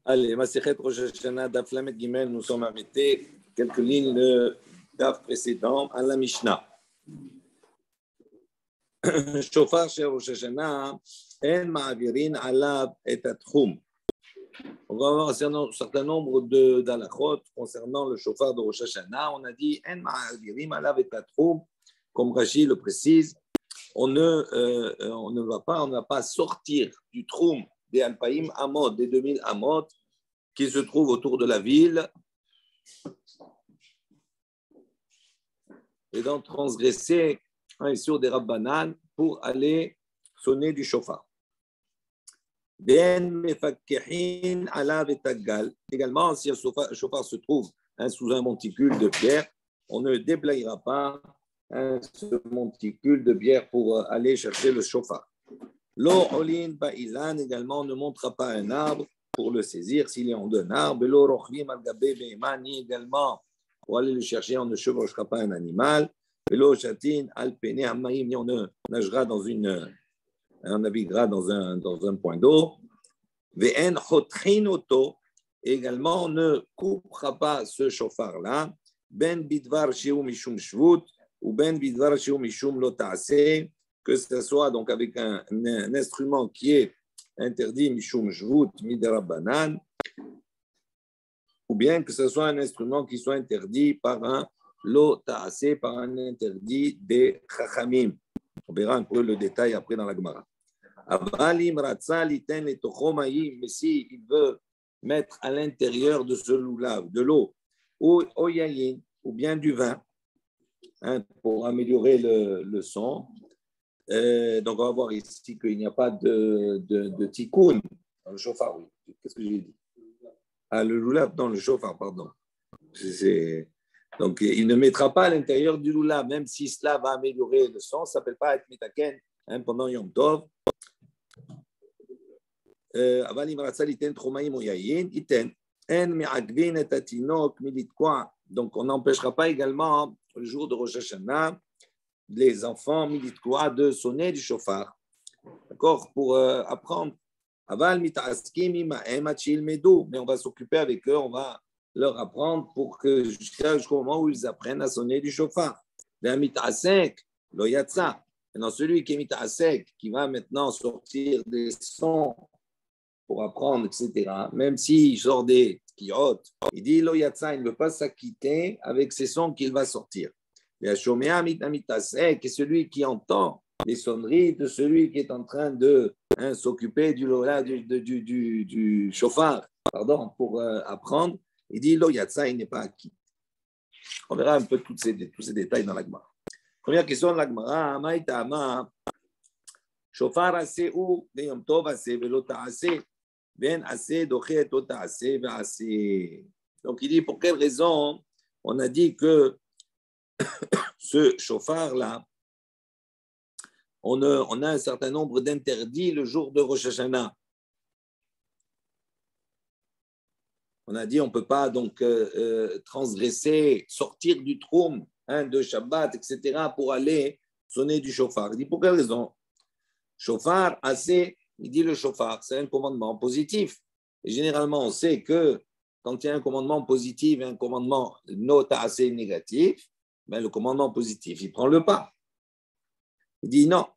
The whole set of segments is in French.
Allez, Masechet Rosh Hashanah, Daf Lamed Gimel, nous sommes arrêtés quelques lignes de Daf précédent à la Mishnah. Shofar chez Rosh Hashanah, En Ma'avirin Alav et Atchum. On va avoir un certain nombre d'alachot concernant le shofar de Rosh Hashanah. On a dit En Ma'avirin Alav et Atchum, comme Rashi le précise, on ne va pas sortir du Troum des Alpaïm Amod, des 2000 Amod, qui se trouvent autour de la ville, et d'en transgresser sur des rabbanan pour aller sonner du shofar. Également, si un shofar se trouve sous un monticule de pierre, on ne déblayera pas ce monticule de pierre pour aller chercher le shofar. Lo olin ba'ilan, également, ne montrera pas un arbre pour le saisir s'il est en deux arbres. Lo rochlim al gabé be'emani, également, pour aller le chercher, on ne chevauchera pas un animal. Lo shatin al pene hamaim, on nagera on naviguera dans un point d'eau. Ve'en chotrin oto, également, on ne coupera pas ce chauffard-là. Ben bidvar shiu mishum shvut, ou ben bidvar shiu mishum lo ta'aseh, que ce soit donc avec un instrument qui est interdit, mishum shvut, midarabanan, ou bien que ce soit un instrument qui soit interdit par un lo ta'aseh, par un interdit des chachamim. On verra un peu le détail après dans la Gemara. Avalim ratza liten letocho mayim, mais si il veut mettre à l'intérieur de ce loulav de l'eau, ou yayin, ou bien du vin, pour améliorer le son. Donc, on va voir ici qu'il n'y a pas de tikkun dans le chauffard. Oui. Qu'est-ce que j'ai dit? Ah, le loulav dans le chauffard, pardon. Donc, il ne mettra pas à l'intérieur du loulav, même si cela va améliorer le son. Ça ne s'appelle pas être mitaken pendant Yom Tov. Donc, on n'empêchera pas également le jour de Rosh Hashanah les enfants de sonner du shofar, d'accord, pour apprendre. Mais on va s'occuper avec eux, on va leur apprendre pour que jusqu'au moment où ils apprennent à sonner du shofar. Maintenant, celui qui est mitasek, qui va maintenant sortir des sons pour apprendre, etc., même s'il sort des kiot, il dit lo yatsa, il ne veut pas s'acquitter avec ces sons qu'il va sortir. Et celui qui entend les sonneries de celui qui est en train de s'occuper du shofar, pour apprendre, il dit lo yatsa, il n'est pas acquis. On verra un peu tous ces détails dans la Gemara. Première question de la Gemara, Maïtama, shofar assez ou veyom tov assez velo ta'ase, ben assez dochet o ta'ase ve'ase. Donc il dit pour quelle raison on a dit que ce chauffard-là, on a un certain nombre d'interdits le jour de Rosh Hashanah. On a dit on ne peut pas donc transgresser, sortir du troum de Shabbat, etc., pour aller sonner du chauffard. Il dit pour quelle raison? Chauffard, assez, il dit le chauffard, c'est un commandement positif. Et généralement, on sait que quand il y a un commandement positif et un commandement nota assez négatif, mais le commandement positif, il prend le pas. Il dit non.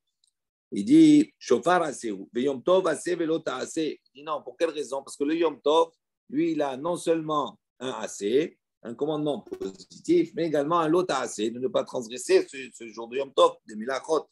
Il dit shofar assez ou yom tov assez velota assez. Il dit non. Pour quelle raison? Parce que le yom tov, lui, il a non seulement un assez, un commandement positif, mais également un lota assez, de ne pas transgresser ce jour de yom tov, de milachot.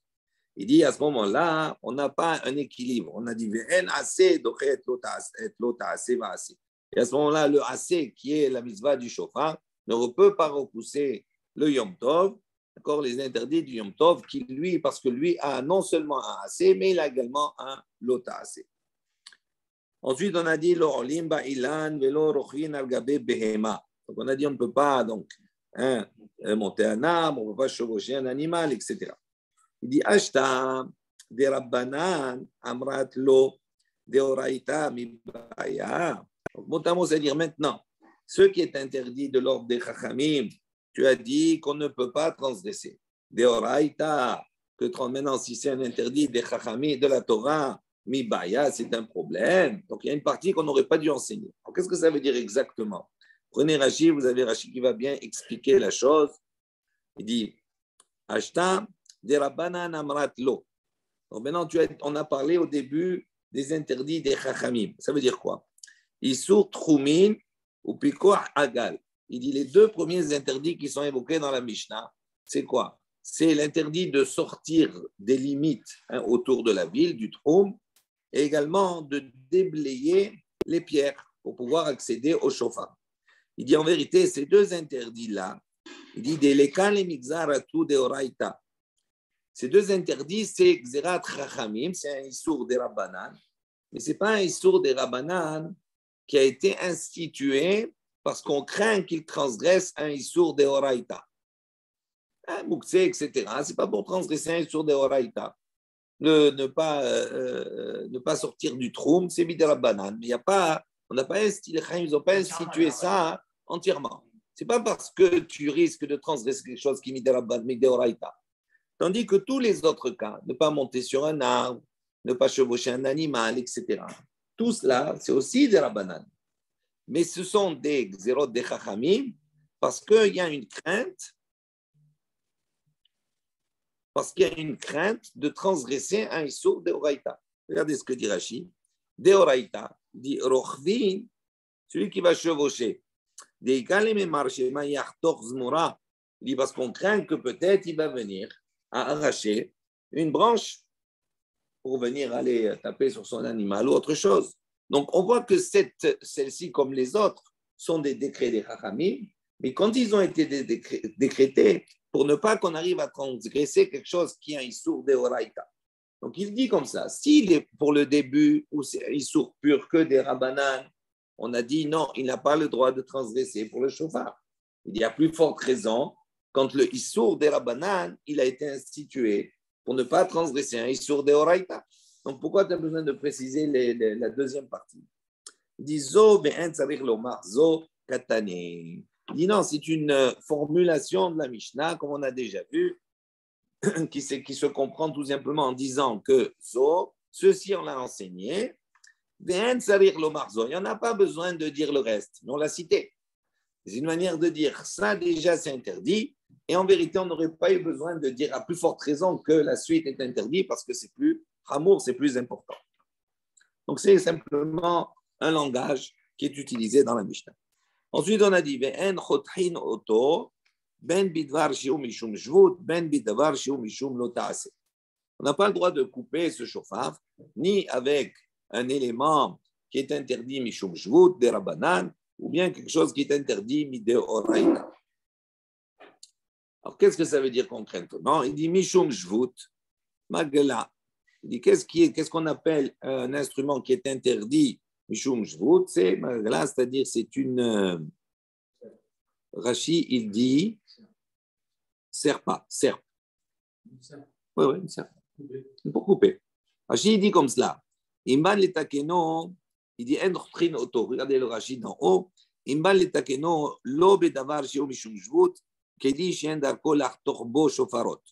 Il dit à ce moment-là, on n'a pas un équilibre. On a dit ve'en assez dochet lota assez va assez. Et à ce moment-là, le assez, qui est la mitzvah du shofar, ne peut pas repousser le Yom Tov, d'accord, les interdits du Yom Tov, qui lui, parce que lui a non seulement un assez, mais il a également un lota assez. Ensuite, on a dit lo olim ba'ilan velo rochin al gabe behema. Donc, on a dit on ne peut pas donc monter un arbre, on ne peut pas chevaucher un animal, etc. Il dit ashta de rabbanan amrat lo de oraita mi baya. Donc, motamo, c'est-à-dire maintenant, ce qui est interdit de l'ordre des chachamim, tu as dit qu'on ne peut pas transgresser. Deoraita, que maintenant, si c'est un interdit des chachamim, de la Torah, Mibaya, c'est un problème. Donc, il y a une partie qu'on n'aurait pas dû enseigner. Alors, qu'est-ce que ça veut dire exactement? Prenez Rashi, vous avez Rashi qui va bien expliquer la chose. Il dit, Ashta de Rabbanan Amrat Lo. Donc, maintenant, on a parlé au début des interdits des Chachamim. Ça veut dire quoi? Isur Trumin ou Pikoach Agal. Il dit, les deux premiers interdits qui sont évoqués dans la Mishnah, c'est quoi? C'est l'interdit de sortir des limites autour de la ville, du Troum, et également de déblayer les pierres pour pouvoir accéder au chauffard. Il dit en vérité, ces deux interdits-là, il dit des lekal et mixaratu de oraita. Ces deux interdits, c'est Xerat Chachamim, c'est un Issour des Rabbanan, mais ce n'est pas un Issour des Rabbanan qui a été institué parce qu'on craint qu'il transgresse un Issour des oraita. Un Moukse, etc. Ce n'est pas pour transgresser un Issour des oraita. Ne pas sortir du troum, c'est Bidra Banane. Mais il y a pas, on n'a pas ils n'ont pas institué ça entièrement. Ce n'est pas parce que tu risques de transgresser quelque chose qui est Mideoraita. Tandis que tous les autres cas, ne pas monter sur un arbre, ne pas chevaucher un animal, etc. Tout cela, c'est aussi des Rabbanan. Mais ce sont des xérot des Chachamim parce qu'il y a une crainte. Parce qu'il y a une crainte de transgresser un Issour d'Eoraïta. Regardez ce que dit Rashi. D'Eoraïta, dit Rochvin, celui qui va chevaucher. Il dit parce qu'on craint que peut-être il va venir à arracher une branche pour venir aller taper sur son animal ou autre chose. Donc on voit que celle-ci, comme les autres, sont des décrets des Chachamim, mais quand ils ont été décrétés, pour ne pas qu'on arrive à transgresser quelque chose qui est un Issour d'Eoraïta. Donc il dit comme ça, s'il est pour le début ou c'est un Issour pur que des Rabbanan, on a dit non, il n'a pas le droit de transgresser pour le chauffard. Il y a plus forte raison quand le Issour des Rabbanan, il a été institué pour ne pas transgresser un Issour d'Eoraïta. Donc pourquoi tu as besoin de préciser la deuxième partie? Il dit Zo be'en tzarich lomar zo katane. Il dit non, c'est une formulation de la Mishnah, comme on a déjà vu, qui se comprend tout simplement en disant que Zo, ceci on l'a enseigné, il n'y en a pas besoin de dire le reste, mais on l'a cité. C'est une manière de dire ça déjà c'est interdit, et en vérité on n'aurait pas eu besoin de dire à plus forte raison que la suite est interdite parce que c'est plus amour, c'est plus important. Donc c'est simplement un langage qui est utilisé dans la Mishnah. Ensuite, on a dit ben bidvar shiu mishum shvut, ben bidvar shiu mishum lo ta'aseh. On n'a pas le droit de couper ce chauffard, ni avec un élément qui est interdit mishum shvut, des rabbanan, ou bien quelque chose qui est interdit mide oraïta. Alors, qu'est-ce que ça veut dire concrètement? Il dit mishum shvut, magla. Il dit qu'est-ce qu'on appelle un instrument qui est interdit mishum shvut, c'est magla, c'est-à-dire c'est une Rashi, il dit serpa, serpe. Oui, une serpe. Pour couper. Rashi, il dit comme cela. Imban letakeno, il dit en auto. Regardez le Rashi d'en haut. Imban letakeno, lo bedavar shio mishum shvut, kedi shien darko l'artorbo shofarot.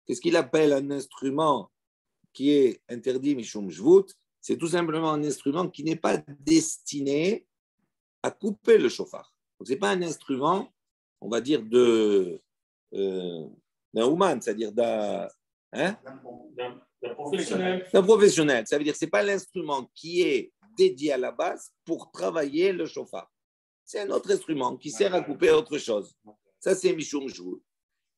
Qu'est-ce qu'il appelle un instrument qui est interdit mishum shvut? C'est tout simplement un instrument qui n'est pas destiné à couper le chauffard. Donc, ce n'est pas un instrument, on va dire, d'un humain, c'est-à-dire d'un professionnel. D'un professionnel. Ça veut dire que ce n'est pas l'instrument qui est dédié à la base pour travailler le chauffard. C'est un autre instrument qui sert à couper autre chose. Ça, c'est Mishum Shvut.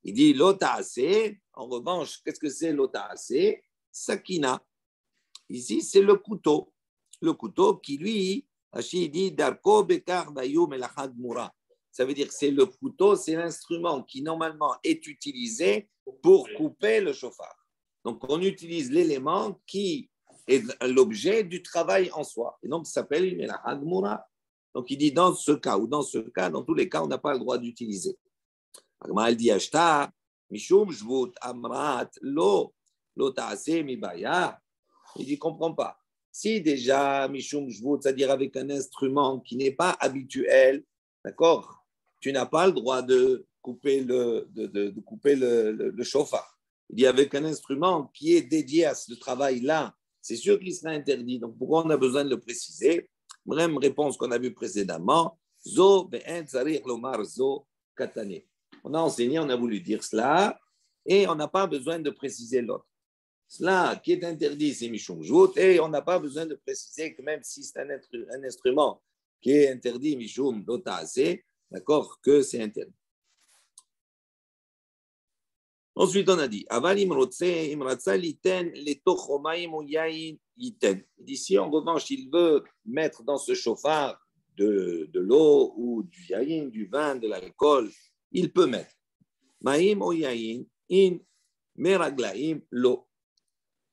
Il dit l'ota'aseh. En revanche, qu'est-ce que c'est l'ota'aseh? Sakina. Ici, c'est le couteau. Le couteau qui, lui, Rashi dit Darko Bekar Bayou Melachad Mura. Ça veut dire que c'est le couteau, c'est l'instrument qui normalement est utilisé pour couper le chauffard. Donc on utilise l'élément qui est l'objet du travail en soi. Et donc ça s'appelle Melachad Mura. Donc il dit dans ce cas ou dans ce cas, dans tous les cas, on n'a pas le droit d'utiliser. Elle dit Ashta, Mishum Shvut Amrat Lo Ta'aseh Mibaya. Il dit comprends pas. Si déjà, Mishum Shvut, c'est-à-dire avec un instrument qui n'est pas habituel, d'accord, tu n'as pas le droit de couper le chauffard. Il dit avec un instrument qui est dédié à ce travail-là, c'est sûr qu'il sera interdit. Donc, pourquoi on a besoin de le préciser? Même réponse qu'on a vue précédemment. Zo be'en tzarich lomar zo katane. On a enseigné, on a voulu dire cela, et on n'a pas besoin de préciser l'autre. Cela qui est interdit, c'est Mishum Jout, et on n'a pas besoin de préciser que même si c'est un instrument qui est interdit, Mishum Lotase, d'accord, que c'est interdit. Ensuite, on a dit, Aval imratza liten letoch omaim ou yain yiten. Il dit, si en revanche, il veut mettre dans ce chauffard de l'eau ou du yain, du vin, de l'alcool, il peut mettre. Maim ou yain in meraglaim lo.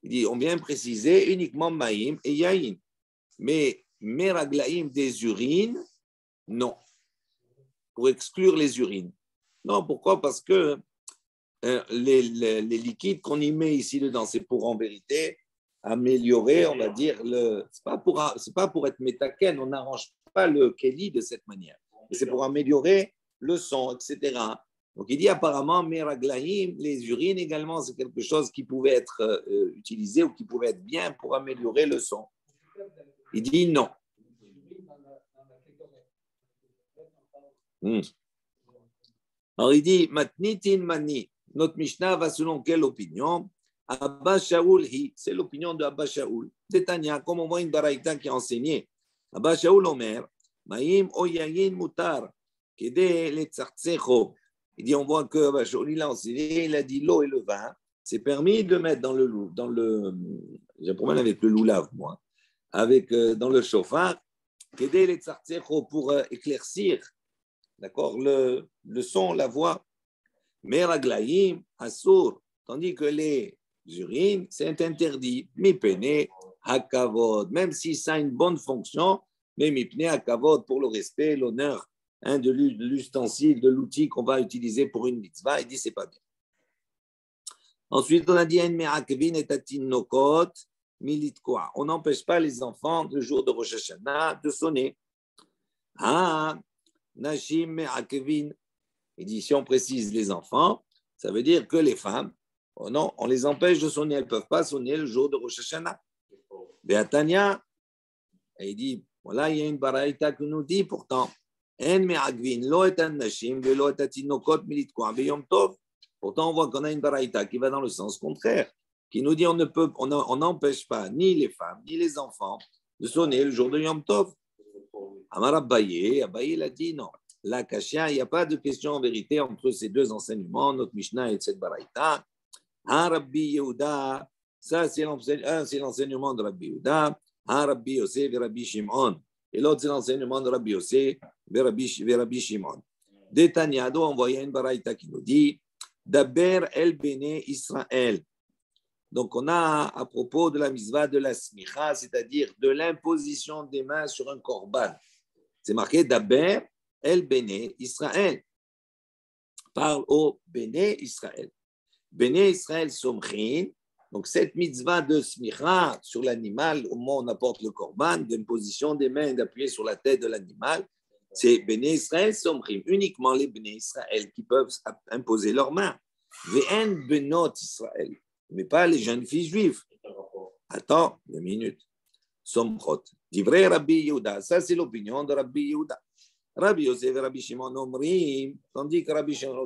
Il dit, on vient préciser uniquement maïm et yaïn. Mais meraglaim des urines, non. Pour exclure les urines. Non, pourquoi? Parce que les liquides qu'on y met ici dedans, c'est pour en vérité améliorer, on va dire, c'est pas pour être métaken, on n'arrange pas le keli de cette manière. C'est pour améliorer le son, etc. Donc, il dit apparemment, meraglaïm, les urines également, c'est quelque chose qui pouvait être utilisé ou qui pouvait être bien pour améliorer le son. Il dit non. Alors, il dit, matnitin mani, notre Mishnah va selon quelle opinion? Abba Shaul, c'est l'opinion de Abba Shaul. Détania, comme on voit une baraïta qui a enseigné. Abba Shaul Omer, maïm oyayin mutar, kede le tzartsecho. Il dit, on voit que Abba Shaul, il a enseigné, il a dit l'eau et le vin, c'est permis de mettre dans le j'ai un problème avec le loulav, moi, dans le chauffard, kede le tzartsecho, pour éclaircir, d'accord, le son, la voix. Meraglaïm, assour, tandis que les urines, c'est interdit. Mipene, hakavod, même si ça a une bonne fonction, mais mipene, hakavod, pour le respect, l'honneur de l'ustensile, de l'outil qu'on va utiliser pour une mitzvah, il dit c'est pas bien. Ensuite, on a dit on n'empêche pas les enfants le jour de Rosh Hashanah de sonner. Ah, Nashim me'akevin. Il dit, si on précise les enfants, ça veut dire que les femmes, oh non, on les empêche de sonner, elles ne peuvent pas sonner le jour de Rosh Hashanah. Be'atania, et il dit, voilà, il y a une baraïta qui nous dit pourtant, pourtant on voit qu'on a une baraïta qui va dans le sens contraire, qui nous dit on n'empêche pas ni les femmes, ni les enfants de sonner le jour de Yom Tov. Amar Abaye, il a dit non. La Kashia, il n'y a pas de question en vérité entre ces deux enseignements, notre Mishnah et cette Baraïta. Un Rabbi Yehuda, ça c'est l'enseignement de Rabbi Yehuda. Un Rabbi Yosef et Rabbi Shimon. Et l'autre c'est l'enseignement de Rabbi Yosef et Rabbi Shimon. Détaniado, on voyait une Baraïta qui nous dit Daber el Bene Israël. Donc on a à propos de la mitzvah de la smicha, c'est-à-dire de l'imposition des mains sur un korban. C'est marqué Daber El Béné Israël. Parle au Béné Israël. Béné Israël Somchin. Donc, cette mitzvah de smicha sur l'animal, au moment où on apporte le korban, d'imposition des mains, d'appuyer sur la tête de l'animal, c'est Béné Israël Somchin. Uniquement les Béné Israël qui peuvent imposer leurs mains. Ve'en Benot Israël. Mais pas les jeunes filles juives. Attends une minute. Somchot. Divrei Rabbi Yehuda. Ça, c'est l'opinion de Rabbi Yehuda. Rabbi Yosef et Rabbi Shimon omrim, tandis que Rabbi Shimon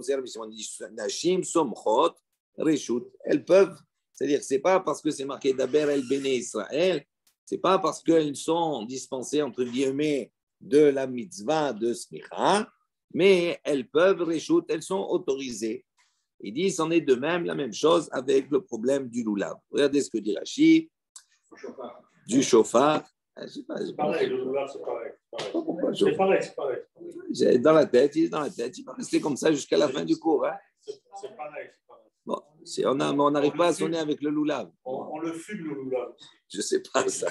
dit Nashim somchot reshut, elles peuvent, c'est-à-dire c'est pas parce que c'est marqué Daber el Béné Israël, c'est pas parce qu'elles sont dispensées entre guillemets de la mitzvah de smicha, mais elles peuvent reshut, elles sont autorisées. Il dit c'en est de même la même chose avec le problème du loulav. Regardez ce que dit Rashi, du chauffard. C'est pareil, le loulav, c'est pareil. C'est pareil. J'ai dans la tête, il va rester comme ça jusqu'à la fin du cours. Hein. C'est pareil. Bon, on n'arrive pas à sonner avec le loulav. On le fume, le loulav. Je ne sais pas ça.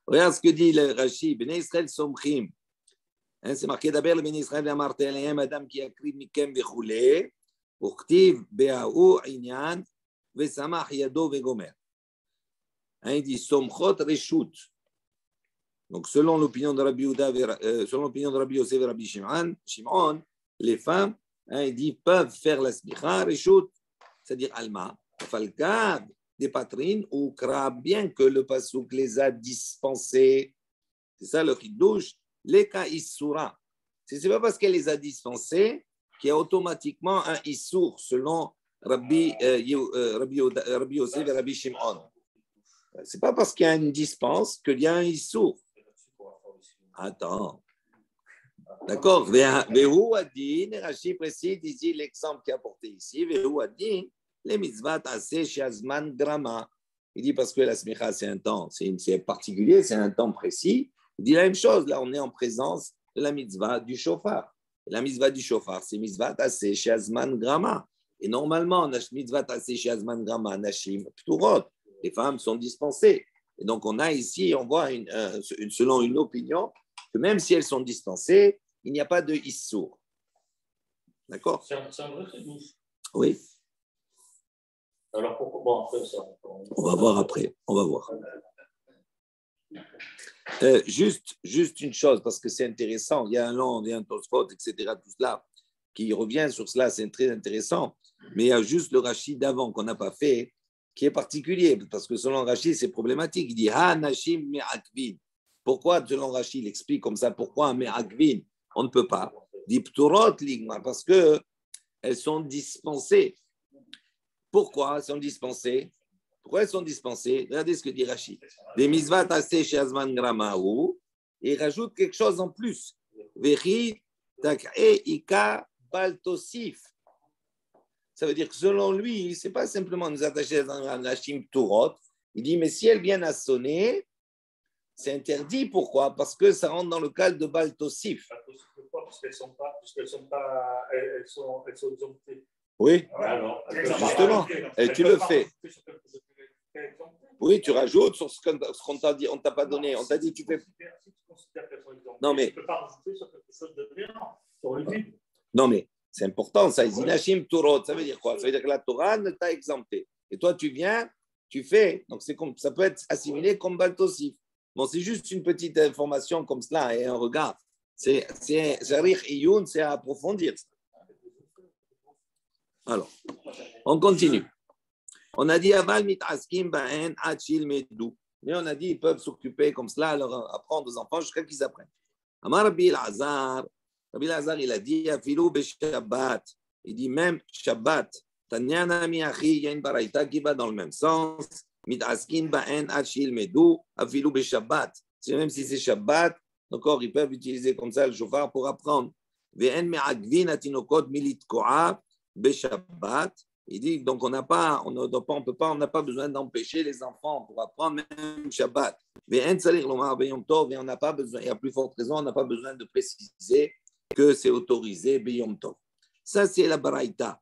Regarde ce que dit le Rashi. Bnei Israël somchim. C'est marqué d'abord le Bnei Israël amarté alayhem adam qui akriv mikem vechule. Uchtiv be'ahu inyan ve'samach yado ve'gomer. Il dit somchot reshut. Donc, selon l'opinion de Rabbi Yehuda, selon l'opinion de Rabbi Yosef et Rabbi Shimon, les femmes, il dit, peuvent faire la smicha, reshut, c'est-à-dire alma, Falkad, des patrines, ou Kra, bien que le Passouk les a dispensés. C'est ça le Chidouche, les cas Issoura. Ce n'est pas parce qu'elle les a dispensés qu'il y a automatiquement un Issour selon Rabbi Yosef et Rabbi Shimon. Ce n'est pas parce qu'il y a une dispense qu'il y a un Issour. Attends. D'accord. Vehu Adin, Rashi précise ici l'exemple qui est apporté ici. Vehu Adin, les mitzvot assez shazman grama. Il dit parce que la smicha, c'est un temps, c'est particulier, c'est un temps précis. Il dit la même chose. Là, on est en présence de la mitzvah du shofar. La mitzvah du shofar, c'est mitzvah assez shazman grama. Et normalement, mitzvah assez shazman grama, nashim, pturot. Les femmes sont dispensées. Et donc, on a ici, on voit, selon une opinion, que même si elles sont dispensées, il n'y a pas de issour. D'accord? C'est un vrai Chidouche. Oui. Alors, pourquoi? Bon, après, ça. On va voir après. On va voir. Juste une chose, parce que c'est intéressant. Il y a un long, il y a un Tosfot, etc. Tout cela qui revient sur cela, c'est très intéressant. Mais il y a juste le Rashi d'avant qu'on n'a pas fait, qui est particulier, parce que selon Rashi, c'est problématique. Il dit Ha Nashim Me'akvin. Pourquoi, selon Rashi, il explique comme ça, pourquoi Me'akvin, on ne peut pas. Dit Pturot Ligma, parce qu'elles sont dispensées. Pourquoi elles sont dispensées? Pourquoi elles sont dispensées? Regardez ce que dit Rashi. Des misvat assez chez Azman Gramaou, et il rajoute quelque chose en plus. Vechi tak'e ika baltosif. Ça veut dire que selon lui, ce n'est pas simplement nous attacher à un Hashim Turot. Il dit, mais si elles viennent à sonner, c'est interdit. Pourquoi? Parce que ça rentre dans le cadre de baltosif. Parce qu'elles sont exemptées. Oui, alors, justement, et tu le fais. Oui, tu rajoutes sur ce qu'on t'a dit, on ne t'a pas donné. On t'a dit, tu fais. Si tu considères qu'elles sont exemptées, non, mais. Tu ne peux pas rajouter sur quelque chose de brillant, sur le vide. Non, mais c'est important, ça. Zinashim Turot, ça veut dire quoi? Ça veut dire que la Torah ne t'a exempté. Et toi, tu viens, tu fais. Donc, ça peut être assimilé comme Baltosif. Bon, c'est juste une petite information comme cela et un regard. C'est à approfondir. Alors, on continue. On a dit aval mitaskim ba'en achil medou. Mais on a dit ils peuvent s'occuper comme cela, leur apprendre aux enfants jusqu'à qu'ils apprennent. Amar Rabbi Elazar, il a dit afilou beShabbat. Il dit même Shabbat. Tanyana miachi, il y a une baraita qui va dans le même sens. Mitaskim ba'en achil medou afilou beShabbat. C'est même si c'est Shabbat, encore ils peuvent utiliser comme ça le shofar pour apprendre. Ve'en me'agvin atinokot militkoa beShabbat. Il dit donc on n'a pas besoin d'empêcher les enfants pour apprendre même Shabbat. Mais on n'a pas besoin, et à plus forte raison, on n'a pas besoin de préciser que c'est autorisé Beyom Tov. Ça c'est la baraita.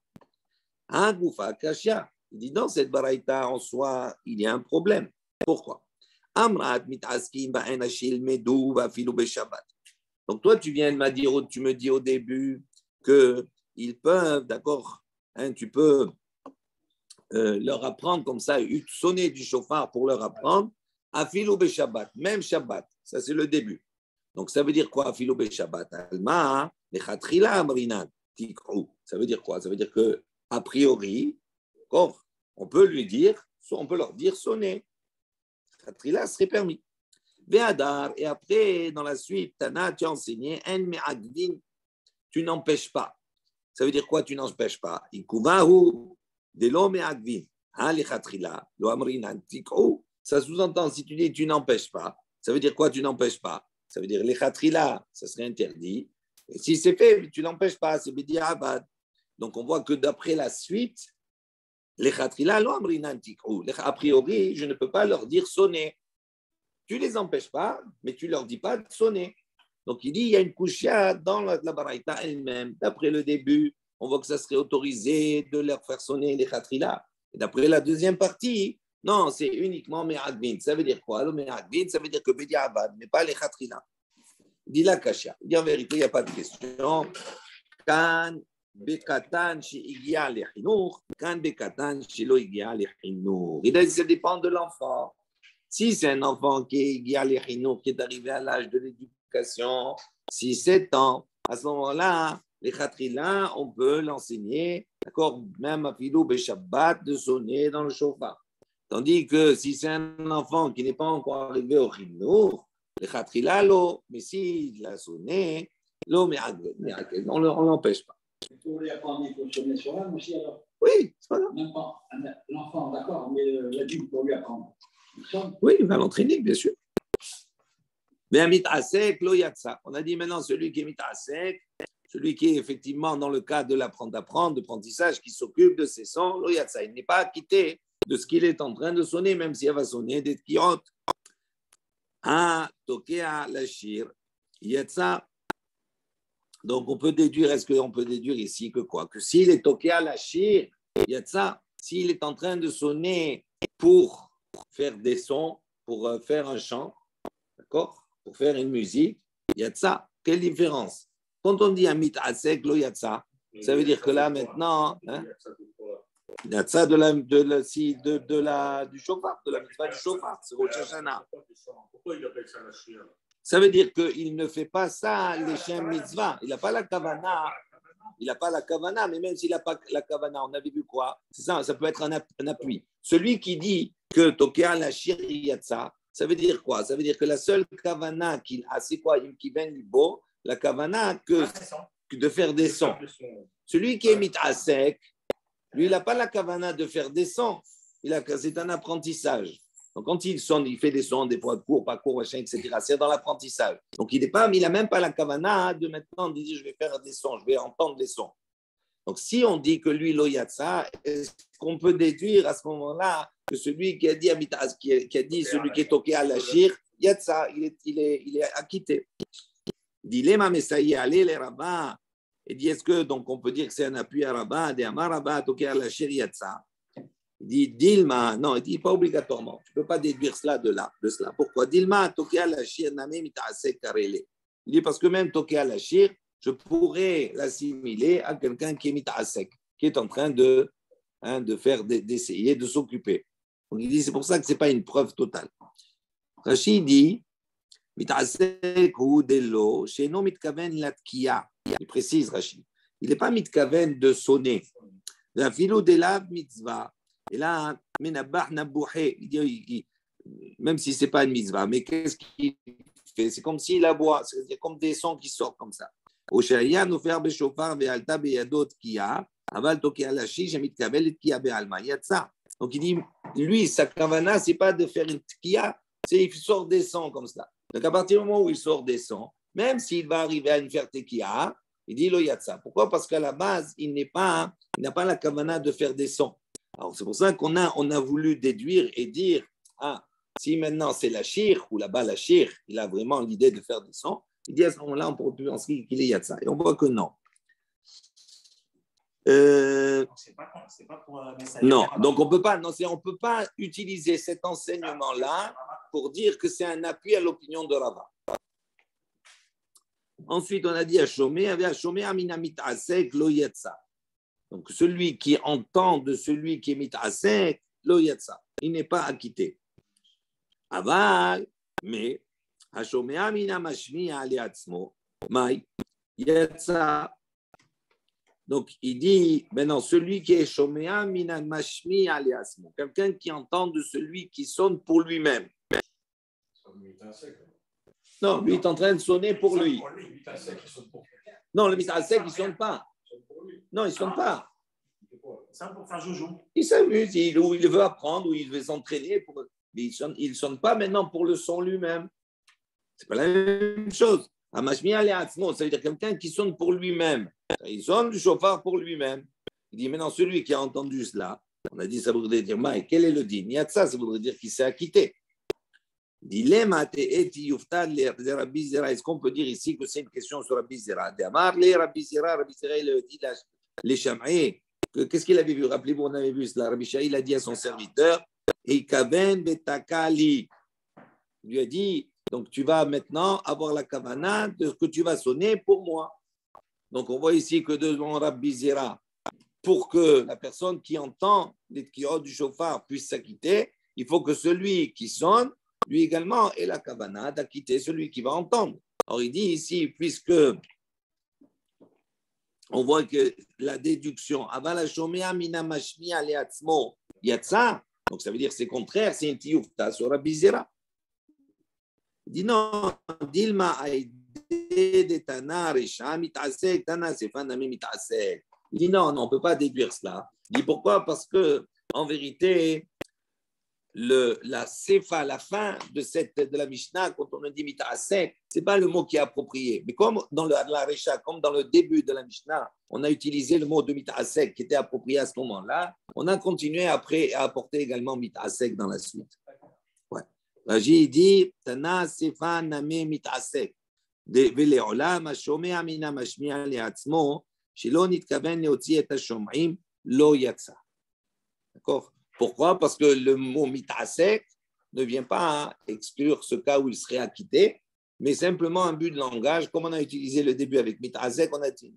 Goufa Kashia. Il dit dans cette baraita en soi, il y a un problème. Pourquoi? Amrat mitaskim ba'en ashil medou va'afilu beShabbat. Donc toi tu me dis au début que ils peuvent, d'accord. Tu peux leur apprendre comme ça, sonner du chauffard pour leur apprendre, afilou beShabbat, même Shabbat. Ça, c'est le début. Donc, ça veut dire quoi, afilou beShabbat? Alma, lechatchila amrinan, tikrou. Ça veut dire quoi? Ça veut dire que a priori, on peut leur dire sonner. Lechatchila serait permis. Ve'adar, et après, dans la suite, Tana, tu as enseigné, en me'agvin, tu n'empêches pas. Ça veut dire quoi, tu n'empêches pas? Ça sous-entend, si tu dis tu n'empêches pas, ça veut dire quoi, tu n'empêches pas? Ça veut dire les khatrila, ça serait interdit. Et si c'est fait, tu n'empêches pas, c'est bidi abad. Donc on voit que d'après la suite, les khatrila, a priori, je ne peux pas leur dire sonner. Tu ne les empêches pas, mais tu ne leur dis pas de sonner. Donc, il dit, il y a une kushia dans la baraita elle-même. D'après le début, on voit que ça serait autorisé de leur faire sonner les khatrila. Et d'après la deuxième partie, non, c'est uniquement me'advin. Ça veut dire quoi? Le me'advin, ça veut dire que bedi abad, mais pas les khatrila. Il dit la kasha. Il dit en vérité, il n'y a pas de question. Kan bekatan shi igia le chinour, kan bekatan shi lo igia le chinour. Il dit, ça dépend de l'enfant. Si c'est un enfant qui est arrivé à l'âge de l'éducation, 6-7 ans, à ce moment-là, les khatrila, on peut l'enseigner D'accord? Même à Filou Shabbat de sonner dans le chauffard. Tandis que si c'est un enfant qui n'est pas encore arrivé au Chinour, le Khatrila, l'eau, mais s'il a sonné, l'eau, on ne l'empêche pas. Pour lui apprendre, il faut sonner sur l'âme aussi alors. Oui, c'est pas grave. Même pas l'enfant, d'accord, mais l'adulte pour lui apprendre. Oui, il va l'entraîner, bien sûr. Mais un mitasek, lo yatsa. On a dit maintenant celui qui est mitasek, celui qui est effectivement dans le cadre de l'apprendre, d'apprentissage, qui s'occupe de ses sons, lo yatsa. Il n'est pas acquitté de ce qu'il est en train de sonner, même si elle va sonner des tkirot. Ah, tokea lashir, yatsa. Donc on peut déduire, est-ce qu'on peut déduire ici que quoi? Que s'il est tokea lashir, yatsa, s'il est en train de sonner pour faire des sons, pour faire un chant, d'accord? Pour faire une musique, yatsa. Quelle différence? Quand on dit un mitasek, lo yatsa, ça veut dire que là maintenant, hein, yatsa du chauffard, de la mitzvah du chauffard, c'est Rosh Hashanah. Pourquoi il appelle ça la chia? Ça veut dire qu'il ne fait pas ça, les chiens mitzvah. Il n'a pas la kavana. Il n'a pas la kavana, mais même s'il n'a pas la kavana, on avait vu quoi? C'est ça, ça peut être un appui. Celui qui dit que Tokea la yatsa, ça veut dire quoi? Ça veut dire que la seule kavana qu'il a, c'est quoi? Qui vient libo, la kavana que de faire des sons. Celui qui est mitasek, lui, il n'a pas la kavana de faire des sons. C'est un apprentissage. Donc, quand il sonne, il fait des sons, des fois court, pas court, machin, etc. C'est dans l'apprentissage. Donc, il n'a même pas la kavana de maintenant de dire je vais faire des sons, je vais entendre des sons. Donc, si on dit que lui, loyatsa, est-ce qu'on peut déduire à ce moment-là que celui qui a dit, qui a dit celui qui est toqué à l'achir, yatsa, il est acquitté. Dilema Messaïe, allez les rabbins. Et dit est-ce que, donc on peut dire que c'est un appui à rabbin, des amar rabbin, toqué à l'achir, yatsa. Il dit Dilma, non, il dit pas obligatoirement. Tu ne peux pas déduire cela de cela. Pourquoi? Dilma, toqué à l'achir, namé mitasek karele. Il dit parce que même toqué à l'achir, je pourrais l'assimiler à quelqu'un qui est mitasek, qui est en train de faire, d'essayer de s'occuper. Donc il dit c'est pour ça que ce n'est pas une preuve totale. Rachid dit mitasek ou delo, chez non mitkaven latkia. Il précise Rachid. Il n'est pas mitkaven de sonner. La philo de la mitzvah. Et là, il dit, même si ce n'est pas une mitzvah, mais qu'est-ce qu'il fait? C'est comme s'il aboie, c'est comme des sons qui sortent comme ça. Donc il dit, lui, sa kavana, ce n'est pas de faire une tkiya, c'est il sort des sons comme ça. Donc à partir du moment où il sort des sons, même s'il va arriver à une faire tkiya, il dit lo yatsa. Pourquoi? Parce qu'à la base, il n'a pas la kavana de faire des sons. Alors, c'est pour ça qu'on a voulu déduire et dire, si maintenant c'est la shir, ou là-bas la shir, il a vraiment l'idée de faire des sons, il dit à ce moment-là, on pourrait plus penser qu'il est yatsa. Et on voit que non. C'est pas pour non, donc on peut pas utiliser cet enseignement-là pour dire que c'est un appui à l'opinion de Rava. Ensuite, on a dit à Shomé, aminamit asek lo yatsa. Donc, celui qui entend de celui qui est mitasek, lo yatsa, il n'est pas acquitté. Aval, mais, hashomea mina mashmi'a liatzmo, mai, yatsa. Donc, il dit, maintenant, celui qui est shomea mina mashmi'a liatzmo, quelqu'un qui entend de celui qui sonne pour lui-même. Non, lui est en train de sonner pour lui. Non, le mitasek, il ne sonne pas. Non, il ne sonne pas. Ça pour faire joujou. Il s'amuse, ou il veut apprendre, ou il veut s'entraîner. Mais il ne sonne pas maintenant pour le son lui-même. Ce n'est pas la même chose. Ça veut dire quelqu'un qui sonne pour lui-même. Il sonne du chauffard pour lui-même. Il dit maintenant, celui qui a entendu cela, on a dit ça voudrait dire, quel est le din? Yatsa, ça voudrait dire qu'il s'est acquitté. Est-ce qu'on peut dire ici que c'est une question sur Rabbi Zera? Rabbi Zera, il dit les Sham'é. Qu'est-ce qu'il avait vu? Rappelez-vous, on avait vu cela. Rabbi Shai, il a dit à son serviteur, Eikaven betakali. Il lui a dit, donc tu vas maintenant avoir la kavana de ce que tu vas sonner pour moi. Donc on voit ici que devant Rabbi Zera, pour que la personne qui entend les tkiyot du chauffard puisse s'acquitter, il faut que celui qui sonne, lui également, ait la kavana d'acquitter celui qui va entendre. Alors il dit ici, puisque on voit que la déduction, avala shomea mina mashmi'a le'atzmo yatsa, donc ça veut dire que c'est contraire, c'est une tiyufta sur Rabbi Zera. Il dit non, dilma aide de tana resha mitasek, tana sefa nami mitasek. Il dit non, on ne peut pas déduire cela. Il dit pourquoi? Parce que en vérité, la sefa, la fin de la Mishnah, quand on dit mitasek, ce n'est pas le mot qui est approprié. Mais comme dans la Resha, comme dans le début de la Mishnah, on a utilisé le mot de mitasek qui était approprié à ce moment-là, on a continué après à apporter également mitasek dans la suite. Ouais. Raji dit Tana sefa name mitasek. ולעולם השומע מן המשמיע לעצמו, שלא נתכוון להוציא את השומעים, לא יצא. D'accord? Pourquoi? Parce que le mot mitasek ne vient pas exclure ce cas où il serait acquitté, mais simplement un but de langage. Comme on a utilisé le début avec mitasek,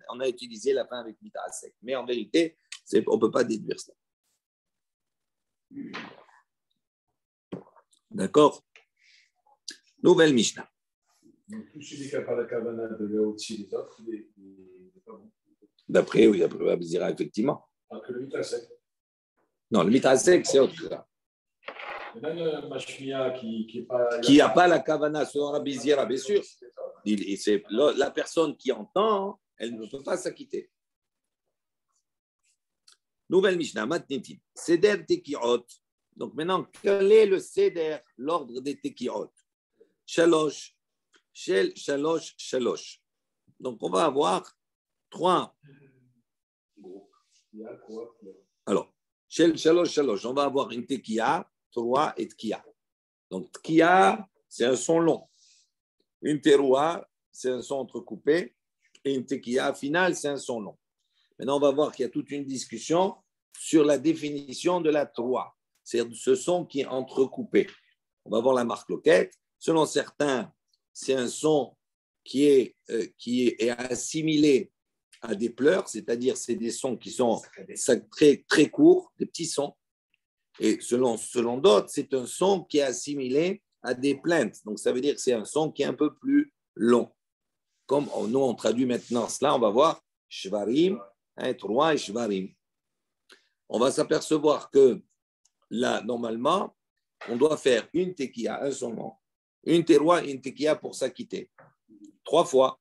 on a utilisé la fin avec mitasek. Mais en vérité, on ne peut pas déduire ça. D'accord? Nouvelle Mishnah. Donc, tout celui qui n'a pas la kavana de le au-dessus des autres, il n'est pas bon. D'après, oui, après Rabbi Zera, effectivement. Alors que le mitasek. Non, le mitasek, c'est autre chose. Même le mashmiya qui n'est pas. Qui n'a pas la kavana selon Rabbi Zera, bien sûr. C'est la personne qui entend, elle ne peut pas s'acquitter. Nouvelle Mishnah, Matnitin. Seder Tekiot. Donc maintenant, quel est le Seder, l'ordre des Tekiot? Shalosh. Shel, Shalosh, Shalosh. Donc on va avoir 3. Alors, Shel, Shalosh, Shalosh. On va avoir une Tekiya, 3 et Tkiya. Donc Tkiya, c'est un son long. Une Teroua, c'est un son entrecoupé. Et une Tekiya finale, c'est un son long. Maintenant, on va voir qu'il y a toute une discussion sur la définition de la Teroua. C'est ce son qui est entrecoupé. On va voir la marque loquette. Selon certains, c'est un son qui est assimilé à des pleurs, c'est-à-dire c'est des sons qui sont très, très courts, des petits sons. Et selon d'autres, c'est un son qui est assimilé à des plaintes. Donc ça veut dire que c'est un son qui est un peu plus long. Comme nous, on traduit maintenant cela, on va voir Shvarim, Troua et Shvarim. On va s'apercevoir que là, normalement, on doit faire une tekiya, un son long, une teroua et une tekiya pour s'acquitter. 3 fois,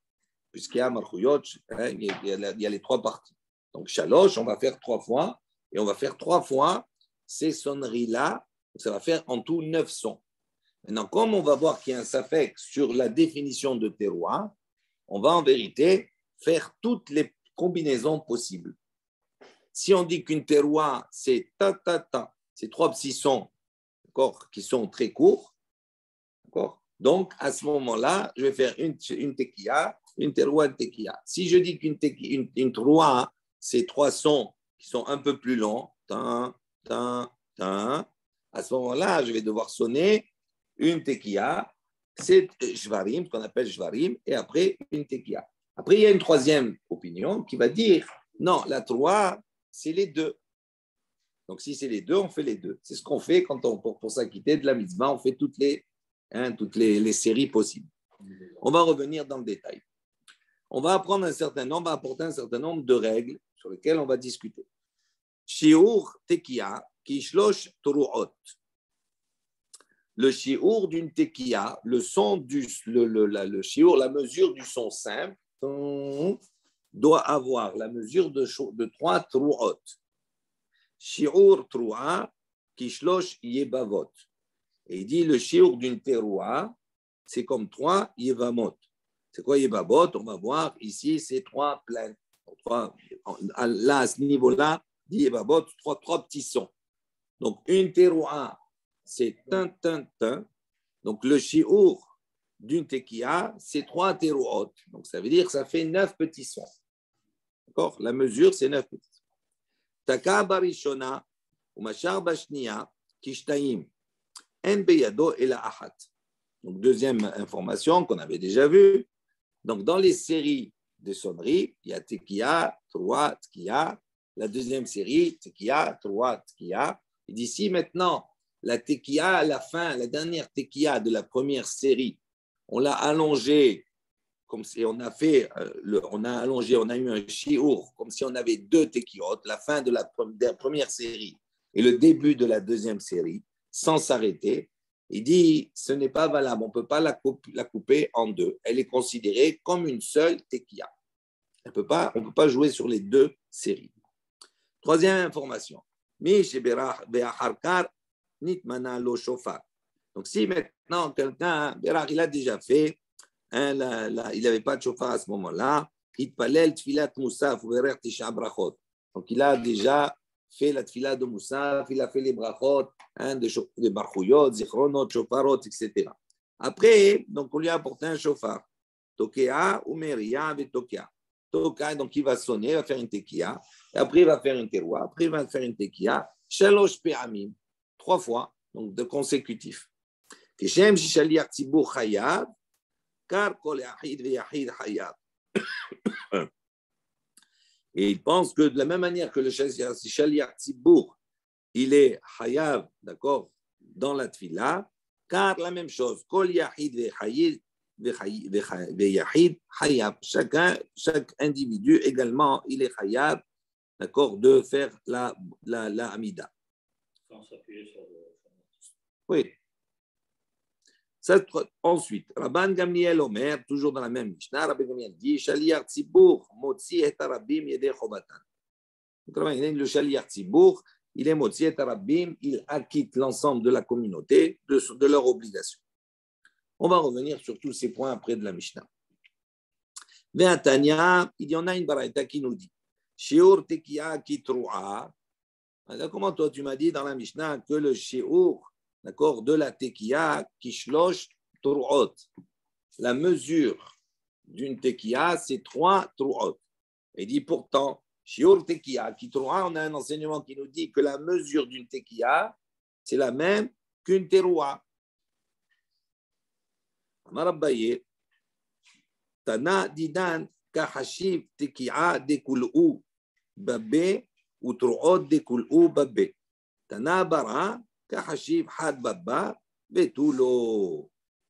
puisqu'il y a Marchouyot, il y a les 3 parties. Donc, Shalosh, on va faire 3 fois, et on va faire 3 fois ces sonneries-là. Ça va faire en tout 9 sons. Maintenant, comme on va voir qu'il y a un safek sur la définition de teroua, on va en vérité faire toutes les combinaisons possibles. Si on dit qu'une teroua, c'est ta-ta-ta, c'est 3 petits sons, d'accord, qui sont très courts, d'accord. Donc, à ce moment-là, je vais faire une tekiya, une teroua, une tekiya. Si je dis qu'une teroua, c'est 3 sons qui sont un peu plus longs, ta, ta, ta, à ce moment-là, je vais devoir sonner une tekiya, c'est shvarim, ce qu'on appelle shvarim, et après une tekiya. Après, il y a une 3e opinion qui va dire, non, la teroua, c'est les 2. Donc, si c'est les 2, on fait les 2. C'est ce qu'on fait quand pour s'acquitter de la mitzvah, on fait toutes les séries possibles. On va revenir dans le détail. On va apporter un certain nombre de règles sur lesquelles on va discuter. Shiur tekiya, kishlosh turuot. Le shiur d'une tekiya, le son le shiur, la mesure du son simple, doit avoir la mesure de 3 turuot. Shiur teroua, kishlosh yebavot. Et il dit le shiur d'une teroua, c'est comme 3 yevamot. C'est quoi yevamot? On va voir ici, c'est 3 plaintes. Là, à ce niveau-là, dit yevamot, 3 petits sons. Donc, une teroua, c'est tin. Donc, le shiur d'une tekiya, c'est 3 terouot. Donc, ça veut dire que ça fait 9 petits sons. D'accord? La mesure, c'est 9 petits sons. Taka barishona, ou machar bashnia, kishtaim. En beyado et la ahat. Donc, 2e information qu'on avait déjà vue. Donc, dans les séries de sonneries, il y a tekiya, troua, tkiya. La 2e série, tekiya, troua, tkiya. Et d'ici maintenant, la tekiya à la fin, la dernière tekiya de la première série, on l'a allongée comme si on a fait, on a allongé, on a eu un shiur, comme si on avait deux tekiot, la fin de la première série et le début de la deuxième série, sans s'arrêter. Il dit, ce n'est pas valable, on ne peut pas la couper en deux. Elle est considérée comme une seule tekia. On ne peut pas jouer sur les deux séries. Troisième information. Donc, si maintenant quelqu'un, il a déjà fait, il n'avait pas de chauffard à ce moment-là, donc il a déjà fait la tfila de Moussaf, il a fait les brachot, des barchouyot, zichronot, chofarot, etc. Après, donc on lui a apporté un chauffard. Tokea, umeria, vetokea. Tokea, donc il va sonner, il va faire une tekia. Et après, il va faire une teroua. Après, il va faire une tekia. Shalosh pe'amim. 3 fois, donc de consécutif. Kishem shishaliach tzibur chayav, car kol yachid ve'yachid chayav. Et il pense que de la même manière que le shaliach tzibur, il est chayav, d'accord, dans la tfila, car la même chose, kol yachid ve'yachid ve'yachid chayav. Chaque individu également, il est chayav, d'accord, de faire la amida. Sans s'appuyer sur le... Oui. Ça, ensuite, Rabban Gamliel Omer, toujours dans la même Mishnah, Rabban Gamliel dit Shaliach Tzibur, Motzi et Arabim Yedei Chobatan. Le Shaliach Tzibur, il est Motzi et Arabim, il acquitte l'ensemble de la communauté de leur obligation. On va revenir sur tous ces points après de la Mishnah. Ve'atanya, il y en a une baraita qui nous dit Shiur Tekia Kitru'a. Comment toi tu m'as dit dans la Mishnah que le Shiur, d'accord, de la tekiya, kishlosh tru'ot. La mesure d'une tekiya, c'est 3 tru'ot. Il dit pourtant, shiur tekiya, qui tru'a, on a un enseignement qui nous dit que la mesure d'une tekiya, c'est la même qu'une teroua. Amar Abaye, Tana didan kahashiv tekiya dekul'u babbe ou tru'ot dekul'u babbe. Tana bara, il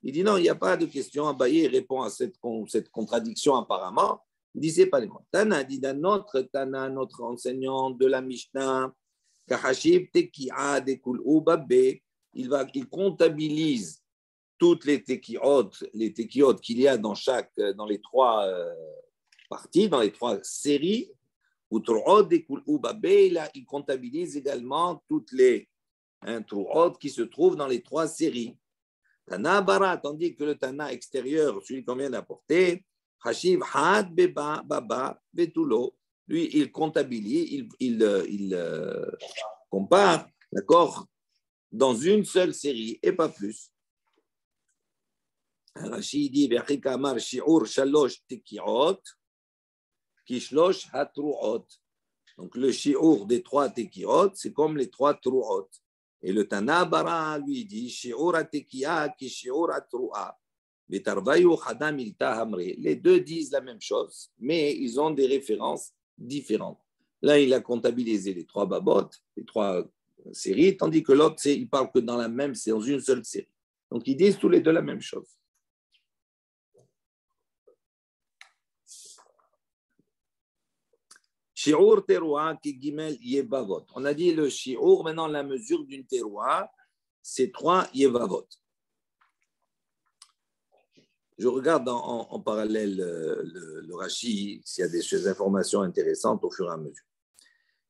dit non, il n'y a pas de question. Abaye répond à cette contradiction apparemment. Il dit c'est pas les mots. Tana dit dans notre enseignant de la Mishnah, il comptabilise toutes les tekiot qu'il y a dans les 3 parties, dans les 3 séries. Il comptabilise également toutes les tru'ot qui se trouve dans les 3 séries. Tana bara, tandis que le Tana extérieur, celui qu'on vient d'apporter, Hashiv had beba baba betulo, lui il comptabilise, il compare, d'accord, dans une seule série et pas plus. Rashi dit Vechikamar shi'ur shalosh tekiot, kishlosh hatru'ot. Donc le shi'ur des 3 tekiot, c'est comme les 3 tru'ot. Et le Tana Bara lui dit Shi'ur tekiya ki shi'ur tru'a. Les deux disent la même chose, mais ils ont des références différentes. Là, il a comptabilisé les 3 babot, les 3 séries, tandis que l'autre, il parle que dans la même, c'est dans une seule série. Donc, ils disent tous les deux la même chose. Shi'ur teroua ki gimel yevavot. On a dit le shi'ur, maintenant la mesure d'une teroua, c'est 3 yevavot. Je regarde en parallèle le Rashi, s'il y a des informations intéressantes au fur et à mesure.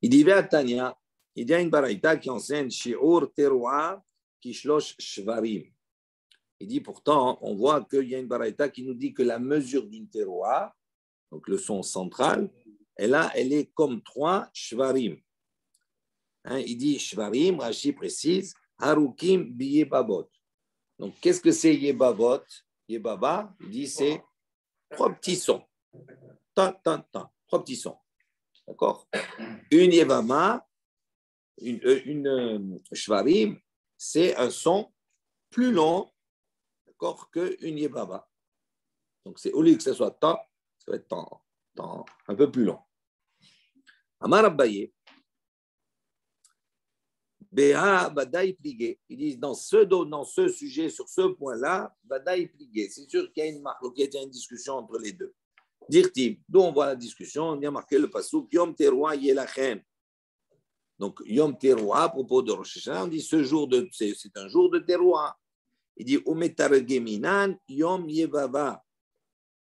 Il dit Ve'atanya, il y a une baraita qui enseigne shi'ur teroua ki shlosh shvarim. Il dit pourtant, on voit qu'il y a une baraita qui nous dit que la mesure d'une teroua, donc le son central, et là, elle est comme 3 shvarim. Il dit shvarim, Rashi précise, harukim biyebabot. Donc, qu'est-ce que c'est yebabot? Yebaba, il dit c'est 3 petits sons. Ta, ta, ta, 3 petits sons. D'accord? Une yebama, une shvarim, c'est un son plus long, d'accord, qu'une yebaba. Donc, c'est au lieu que ce soit ta, ça va être un peu plus long. Amar Abaye, Béha, Badaï Pligé. Ils disent dans ce sujet, sur ce point-là, Badaï Pligé. C'est sûr qu'il y a une marque, qu'il y a une discussion entre les deux. Dirti, d'où on voit la discussion, on y a marqué le passouk Yom Teruah Yelachem. Donc, Yom Teruah, à propos de Rosh Hashanah, on dit c'est un jour de Teruah. Il dit Umetargeminan Yom Yevava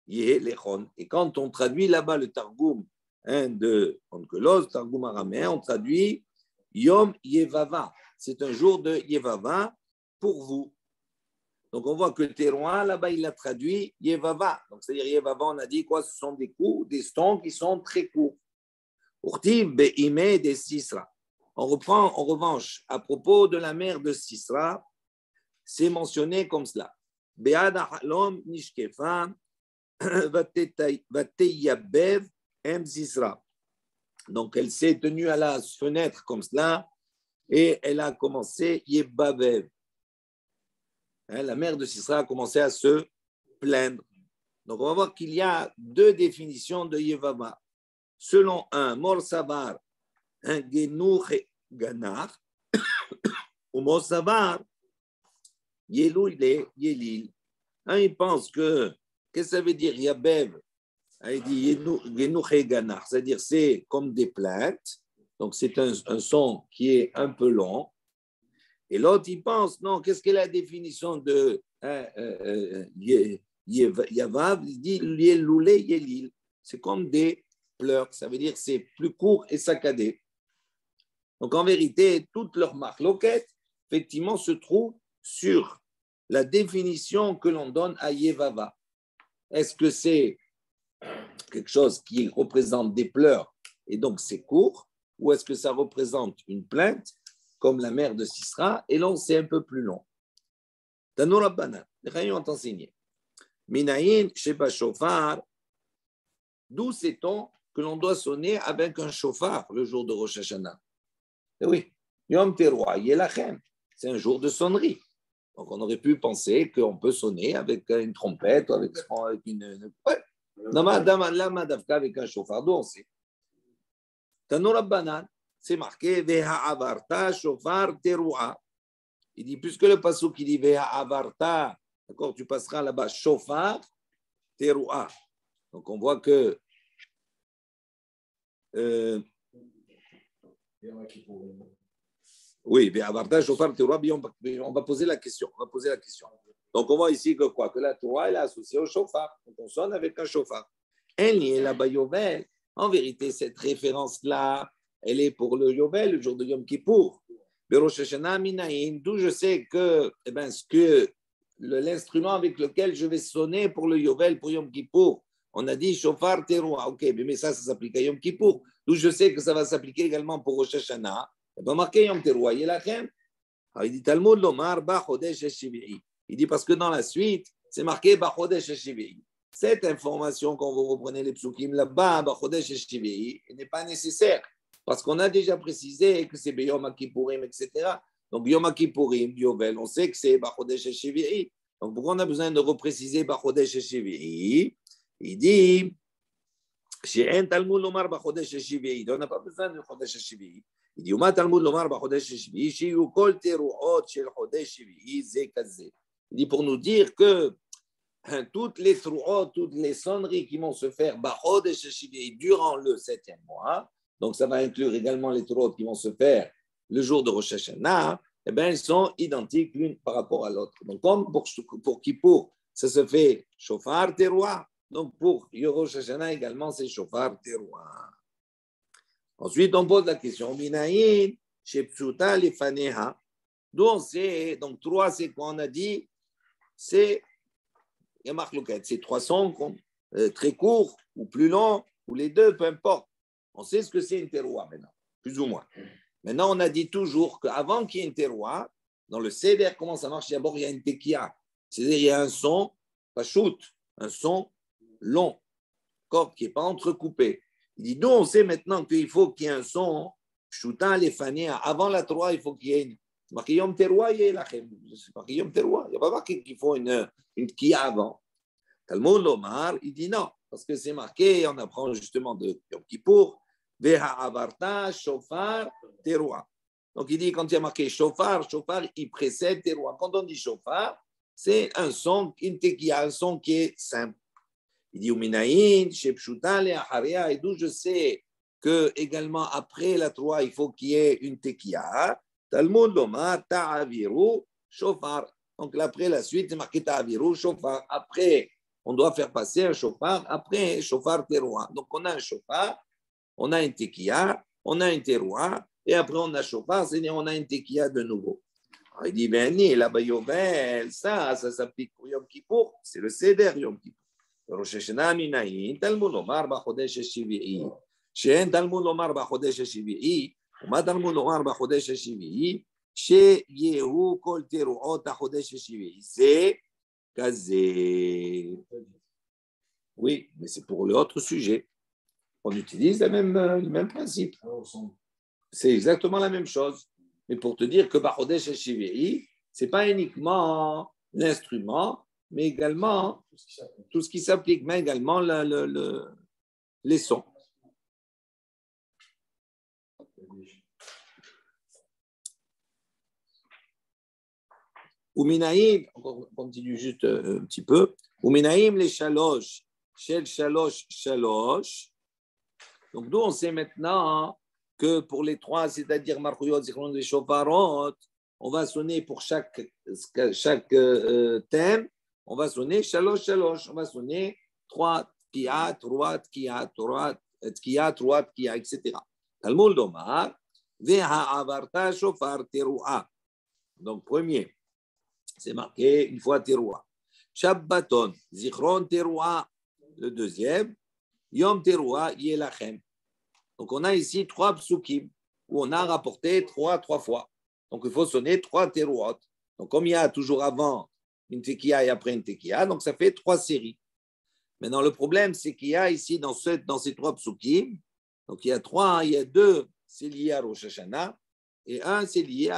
Yehelechon. Et quand on traduit là-bas le Targum de Onkelos, Targum araméen, on traduit Yom Yevava. C'est un jour de Yevava pour vous. Donc, on voit que le Teruah, là-bas, il a traduit Yevava. Donc, c'est-à-dire Yevava, on a dit quoi? Ce sont des coups, des stons qui sont très courts. Urti Be'ime de Sisra. On reprend, en revanche, à propos de la mère de Sisra, c'est mentionné comme cela. Be'ad ha'alom nishkefa vateyabev em Sisra. Donc, elle s'est tenue à la fenêtre comme cela et elle a commencé Yebabev. La mère de Sisra a commencé à se plaindre. Donc, on va voir qu'il y a deux définitions de Yevava. Selon un Morsavar, un Genouch Ganar, ou Morsavar, Yelil. Il pense que, qu'est-ce que ça veut dire Yabev? Il dit Genouch Ganar, c'est-à-dire c'est comme des plaintes. Donc, c'est un son qui est un peu long. Et l'autre, il pense, non, qu'est-ce qu'est la définition de Yavav? Il dit Yeloulé Yelil. C'est comme des pleurs, ça veut dire c'est plus court et saccadé. Donc en vérité, toute leur marloquette, effectivement, se trouve sur la définition que l'on donne à Yevava. Est-ce que c'est quelque chose qui représente des pleurs et donc c'est court, ou est-ce que ça représente une plainte comme la mère de Sisra, et là, c'est un peu plus long. Tanour Rabbanan, les Chayim ont enseigné. Minayin Sheba Shofar, d'où sait-on que l'on doit sonner avec un chauffard le jour de Rosh Hashanah? Et oui, Yom Teruah Yelachem, c'est un jour de sonnerie. Donc, on aurait pu penser qu'on peut sonner avec une trompette, avec une. Ouais. Lama Davka avec un chauffard, d'où on sait. Tanour Rabbanan, c'est marqué Veha Avarta Shofar Teruah. Il dit, puisque le passouk qui dit Veha Avarta, d'accord, tu passeras là-bas Shofar Teruah. Donc on voit que oui, Veha Avarta Shofar Teruah, on va poser la question. Donc on voit ici que quoi? Que la Torah elle est associée au shofar. Donc on sonne avec un shofar. Elle est là-bas Yovel. En vérité, cette référence-là, elle est pour le Yovel, le jour de Yom Kippour. D'où je sais que, l'instrument avec lequel je vais sonner pour le Yovel, pour Yom Kippour, on a dit Shofar Teruah. Ok, mais ça s'applique à Yom Kippour. D'où je sais que ça va s'appliquer également pour Rosh Hashanah. Il va marquer Yom Teruah. Il dit Talmud Lomar Ba Chodesh Shivi'i. Il dit parce que dans la suite, c'est marqué Ba Chodesh Shivi'i. Cette information, quand vous reprenez les psukim là-bas, Ba Chodesh Shivi'i, n'est pas nécessaire. Parce qu'on a déjà précisé que c'est Yom Kippourim, etc. Donc, Yom Kippourim, Yovel, on sait que c'est Bachodesh Shevi'i. Donc, pourquoi on a besoin de repréciser Bachodesh Shevi'i? Il dit, She'en Talmud Lomar Bachodesh Shevi'i. On n'a pas besoin de Chodesh Shevi'i. Il dit, Yoma Talmud Lomar Bachodesh Shevi'i, She'yu Kol Teruot Shel Chodesh Shevi'i, Zekazé. Il dit, pour nous dire que toutes les teruot, toutes les sonneries qui vont se faire Bachodesh Shevi'i durant le 7e mois, donc ça va inclure également les teruot qui vont se faire le jour de Rosh Hashanah, eh bien, elles sont identiques l'une par rapport à l'autre. Donc, comme pour Kippour, ça se fait Shofar Teruah, donc pour Rosh Hashanah également, c'est Shofar Teruah. Ensuite, on pose la question, Minayin, Shepsuta Lefaneha, d'où on sait, donc 3, c'est quoi on a dit? C'est, il y a marque loquette, c'est 3 sons très courts ou plus longs, ou les deux, peu importe. On sait ce que c'est une teruah maintenant, plus ou moins. Maintenant, on a dit toujours qu'avant qu'il y ait une teruah, dans le seder, comment ça marche? D'abord, il y a une tekia. C'est-à-dire, il y a un son, pas shoot, un son long, qui n'est pas entrecoupé. Il dit, nous, on sait maintenant qu'il faut qu'il y ait un son, shootan lefania. Avant la teruah, il faut qu'il y ait une. C'est marqué yom teruah, c'est marqué yom teruah. Il n'y a pas marqué qu'il faut une tekia avant. Talmud Lomar, il dit non, parce que c'est marqué, on apprend justement de Yom Kippour, Veha Avarta, Shofar, Teruah. Donc, il dit, quand il y a marqué shofar, shofar, il précède terouah. Quand on dit shofar, c'est un son, une tekiya, un son qui est simple. Il dit, Uminaïn, Shepshuta, le Aharia, et d'où je sais que également après la terouah, il faut qu'il y ait une tekiya. Talmud Lomar, Ta'aviru, shofar. Donc, après la suite, c'est marqué Ta'aviru, shofar. Après, on doit faire passer un shofar, après shofar terouah. Donc, on a un shofar, on a une tekiya, on a une terouah, et après on a shofar, c'est-à-dire on a une tekiya de nouveau. Alors, il dit, ben, là-bas, Yovel, ça s'applique pour Yom Kippour, c'est le Seder Yom Kippour. ראש השנה מנין, תלמוד לומר בחודש השביעי. שאין תלמוד לומר בחודש השביעי, ומה תלמוד לומר בחודש השביעי? שיהו כל תרועות החודש השביעי. זה כזה. Oui, mais c'est pour l'autre sujet. On utilise le même principe. C'est exactement la même chose. Mais pour te dire que Bachodesh Hashivei, ce n'est pas uniquement l'instrument, mais également tout ce qui s'applique, mais également les sons. Uminaïm, on continue juste un petit peu. Uminaïm les shalosh, shel shalosh shalosh. Donc nous, on sait maintenant que pour les trois, c'est-à-dire Marchuyot, Zichron et Shofarot, on va sonner pour chaque thème, on va sonner shalosh shalosh, on va sonner trois tkiya, trois tkiya, trois tkiya, trois tkiya, etc. Talmud Omar, veha avarta shofar teruah. Donc premier, c'est marqué une fois teruah. Shabbaton, Zichron teruah. Le deuxième, Yom teruah yelachem. Donc on a ici trois psukim où on a rapporté trois fois. Donc il faut sonner trois teruot. Donc comme il y a toujours avant une tekiya et après une tekiya, donc ça fait trois séries. Maintenant le problème c'est qu'il y a ici dans ces trois psukim, donc il y a deux, c'est lié à Rosh Hashanah et un c'est lié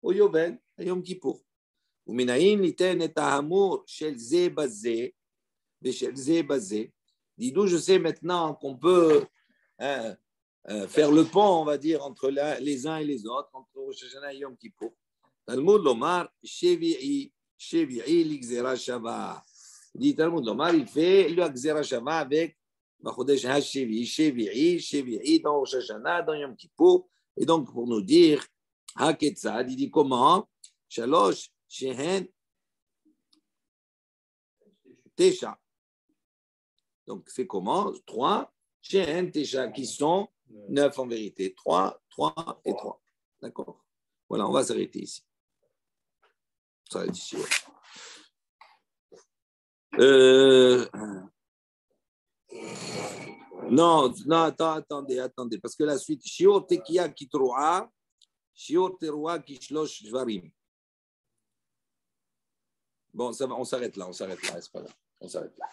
au Yovel, à Yom Kippour. Uminayin liten et ahamur shel ze bazé, shel ze bazé. Dis-nous, je sais maintenant qu'on peut faire le pont, on va dire, entre les uns et les autres, entre Rosh Hashanah et Yom Kippour. Talmud Lomar, Shevi'i l'Ixera Shava. Dit Talmud Lomar, il fait le Xera Shava avec Bachodesh HaShevi'i, Shevi'i dans Rosh Hashanah, dans Yom Kippour. Et donc, pour nous dire, HaKetzad, il dit comment? Shalosh, Shehen, Tesha. Donc, c'est comment? 3, Shehen, Tesha, qui sont 9 en vérité. 3 et 3. D'accord? Voilà, on va s'arrêter ici. On s'arrête ici. Ouais. Non, attendez. Parce que la suite, Shior Tekiya Kitroa, Shior Teroa Kishlosh Jvarim. Bon, ça va, on s'arrête là, c'est pas grave. On s'arrête là.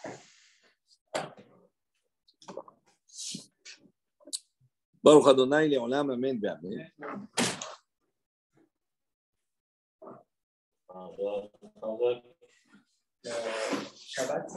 Baruch Adonai Leolam, Amen, Amen. Shabbat,